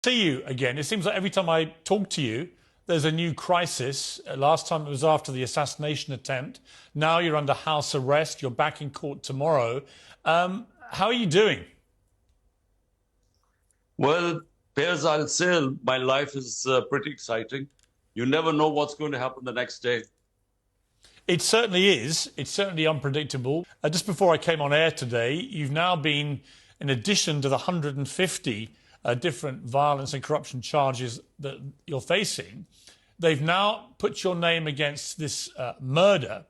See you again. It seems like every time I talk to you, there's a new crisis. Last time it was after the assassination attempt. Now you're under house arrest. You're back in court tomorrow. How are you doing? Well, Piers, I'll say my life is pretty exciting. You never know what's going to happen the next day. It certainly is. It's certainly unpredictable. Just before I came on air today, you've now been, in addition to the 150 different violence and corruption charges that you're facing, they've now put your name against this murder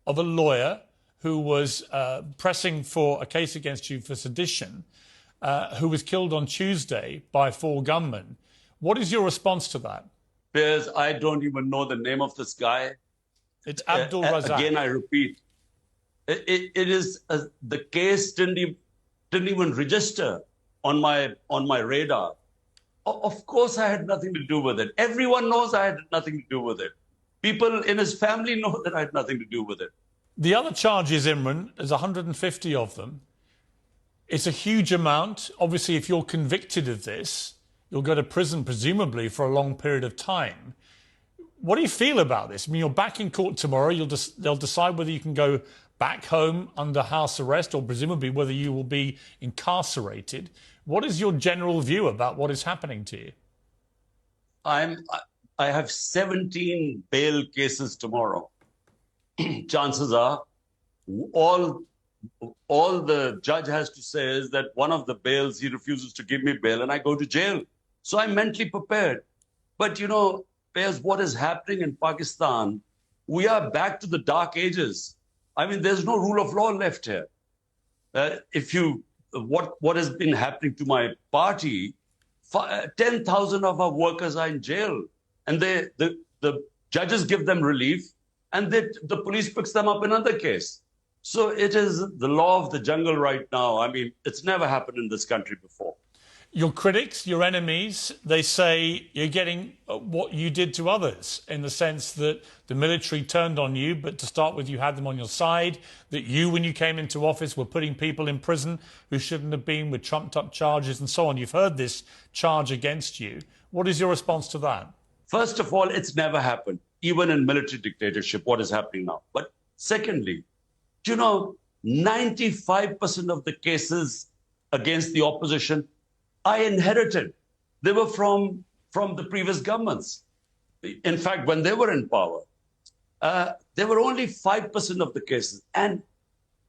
of a lawyer who was pressing for a case against you for sedition, who was killed on Tuesday by 4 gunmen. What is your response to that? Piers, I don't even know the name of this guy. It's Abdul Razak. Again, I repeat, it is the case didn't even register on my radar. Of course, I had nothing to do with it. Everyone knows I had nothing to do with it. People in his family know that I had nothing to do with it. The other charges, Imran, there's 150 of them. It's a huge amount. Obviously, if you're convicted of this, you'll go to prison, presumably, for a long period of time. What do you feel about this? I mean, you're back in court tomorrow. They'll decide whether you can go back home under house arrest or presumably whether you will be incarcerated. What is your general view about what is happening to you? I have 17 bail cases tomorrow. Chances are all the judge has to say is that one of the bails, he refuses to give me bail and I go to jail. So I'm mentally prepared. But, you know, Piers, what is happening in Pakistan, we are back to the dark ages. I mean, there's no rule of law left here. What has been happening to my party, 10,000 of our workers are in jail. And the judges give them relief and the police picks them up in another case. So it is the law of the jungle right now. I mean, it's never happened in this country before. Your critics, your enemies, they say you're getting what you did to others in the sense that the military turned on you, but to start with, you had them on your side, that you, when you came into office, were putting people in prison who shouldn't have been with trumped up charges and so on. You've heard this charge against you. What is your response to that? First of all, it's never happened, even in military dictatorship, what is happening now. But secondly, do you know, 95% of the cases against the opposition I inherited. They were from the previous governments. In fact, when they were in power, there were only 5% of the cases. And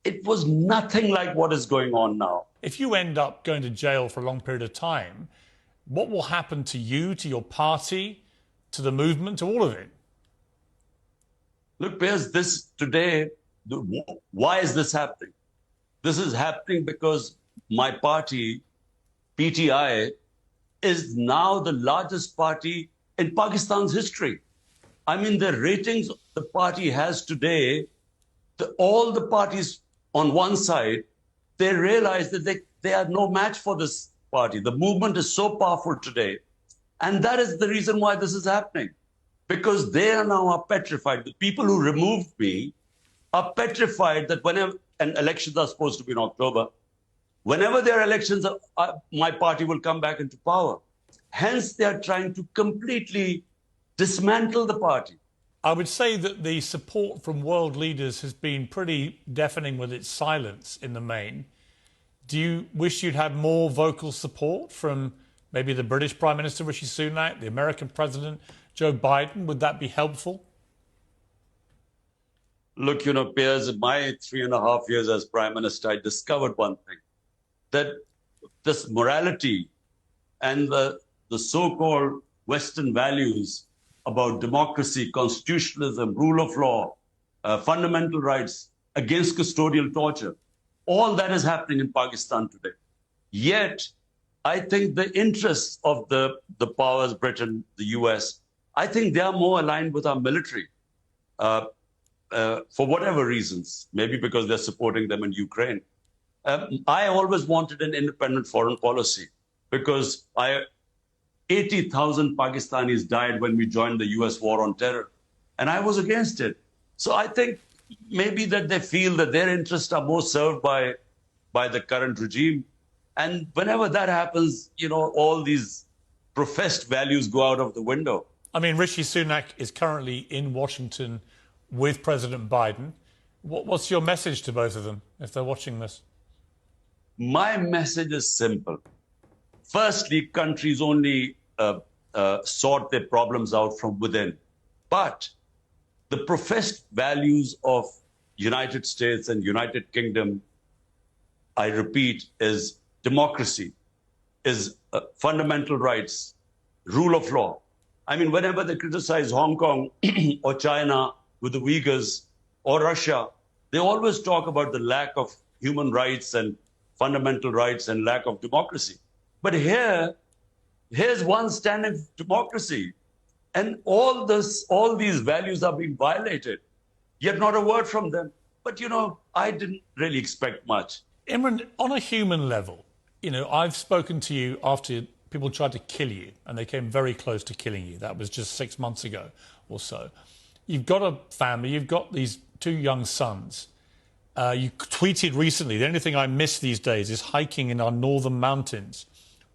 it was nothing like what is going on now. If you end up going to jail for a long period of time, what will happen to you, to your party, to the movement, to all of it? Look, Piers, why is this happening? This is happening because my party, PTI, is now the largest party in Pakistan's history. I mean, the ratings the party has today, all the parties on one side, they realize that they are no match for this party. The movement is so powerful today. And that is the reason why this is happening. Because they are now petrified. The people who removed me are petrified that whenever, and elections are supposed to be in October, whenever there are elections, my party will come back into power. Hence, they are trying to completely dismantle the party. I would say that the support from world leaders has been pretty deafening with its silence in the main. Do you wish you'd had more vocal support from maybe the British Prime Minister, Rishi Sunak, the American President, Joe Biden? Would that be helpful? Look, you know, Piers, in my 3.5 years as Prime Minister, I discovered one thing. That this morality and the so-called Western values about democracy, constitutionalism, rule of law, fundamental rights against custodial torture, all that is happening in Pakistan today. Yet, I think the interests of the powers, Britain, the US, I think they are more aligned with our military for whatever reasons, maybe because they're supporting them in Ukraine. I always wanted an independent foreign policy because 80,000 Pakistanis died when we joined the US war on terror, and I was against it. So I think maybe that they feel that their interests are more served by the current regime. And whenever that happens, you know, all these professed values go out of the window. I mean, Rishi Sunak is currently in Washington with President Biden. What's your message to both of them if they're watching this? My message is simple. Firstly, countries only sort their problems out from within. But the professed values of United States and United Kingdom, I repeat, is democracy, is fundamental rights, rule of law. I mean, whenever they criticize Hong Kong or China with the Uyghurs or Russia, they always talk about the lack of human rights and fundamental rights and lack of democracy. But here's one standing for democracy. And all these values are being violated, yet not a word from them. But, you know, I didn't really expect much. Imran, on a human level, you know, I've spoken to you after people tried to kill you, and they came very close to killing you. That was just 6 months ago or so. You've got a family, you've got these 2 young sons. You tweeted recently, the only thing I miss these days is hiking in our northern mountains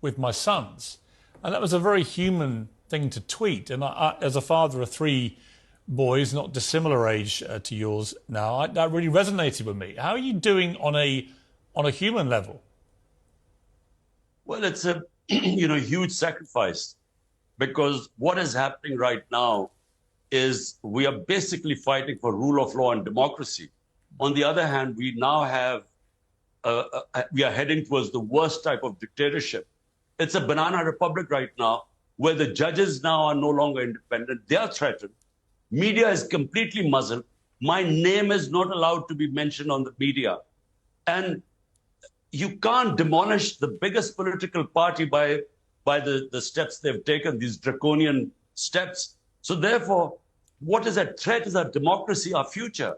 with my sons. And that was a very human thing to tweet. And I, as a father of 3 boys, not dissimilar age to yours now, that really resonated with me. How are you doing on a human level? Well, it's a huge sacrifice, because what is happening right now is we are basically fighting for rule of law and democracy. On the other hand, we now have we are heading towards the worst type of dictatorship. It's a banana republic right now, where the judges now are no longer independent. They are threatened. Media is completely muzzled. My name is not allowed to be mentioned on the media. And you can't demolish the biggest political party by the steps they've taken, these draconian steps. So therefore, what is at threat is our democracy, our future.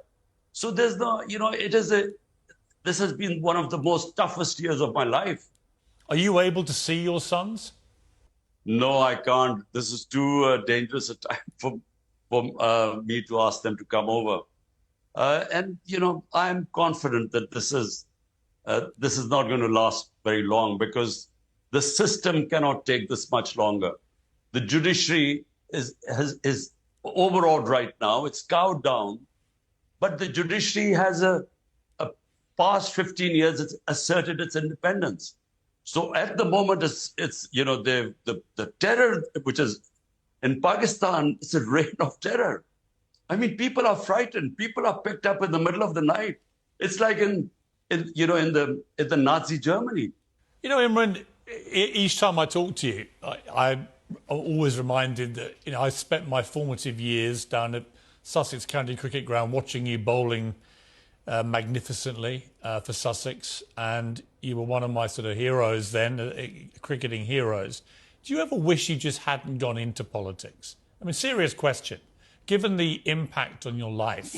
So there's no, this has been one of the most toughest years of my life. Are you able to see your sons? No, I can't. This is too dangerous a time for me to ask them to come over. And I'm confident that this is not going to last very long, because the system cannot take this much longer. The judiciary is overawed right now. It's cowed down, but the judiciary has a past 15 years it's asserted its independence. So at the moment, it's the terror which is in Pakistan. It's a reign of terror. I mean, people are frightened. People are picked up in the middle of the night. It's like in the Nazi Germany. You know, Imran, each time I talk to you, I'm always reminded that I spent my formative years down at Sussex County Cricket Ground watching you bowling magnificently for Sussex, and you were one of my sort of heroes then, cricketing heroes. Do you ever wish you just hadn't gone into politics? I mean, serious question. Given the impact on your life,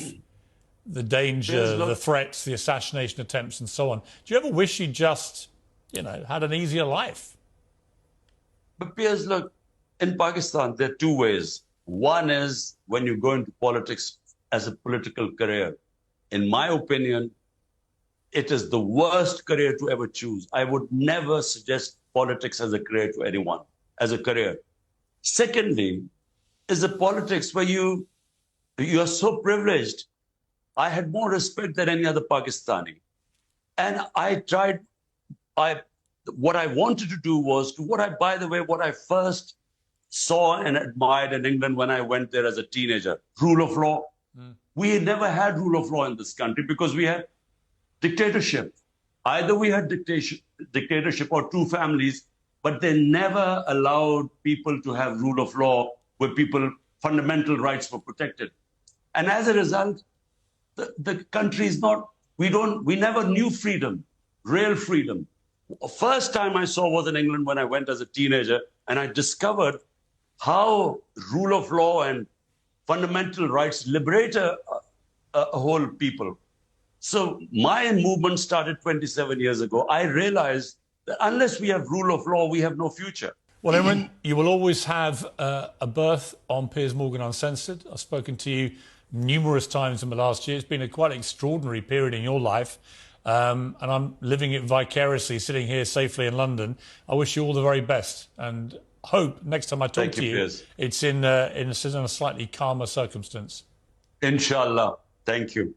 the danger, the threats, the assassination attempts and so on, do you ever wish you just, had an easier life? But Piers, look, in Pakistan, there are 2 ways. One is when you go into politics as a political career. In my opinion, it is the worst career to ever choose. I would never suggest politics as a career to anyone, as a career. Secondly, is a politics where you are so privileged. I had more respect than any other Pakistani. And what I wanted to do was what I first saw and admired in England when I went there as a teenager, rule of law. We never had rule of law in this country because we had dictatorship. Either we had dictatorship or 2 families, but they never allowed people to have rule of law where fundamental rights were protected. And as a result, the country is not, we never knew freedom, real freedom. First time I saw was in England when I went as a teenager, and I discovered how rule of law and fundamental rights liberate a whole people. So my movement started 27 years ago. I realized that unless we have rule of law, we have no future. Well, Imran, you will always have a berth on Piers Morgan Uncensored. I've spoken to you numerous times in the last year. It's been a quite extraordinary period in your life. And I'm living it vicariously, sitting here safely in London. I wish you all the very best. And hope next time I talk Thank to you, you, Piers. it's in a slightly calmer circumstance. Inshallah. Thank you.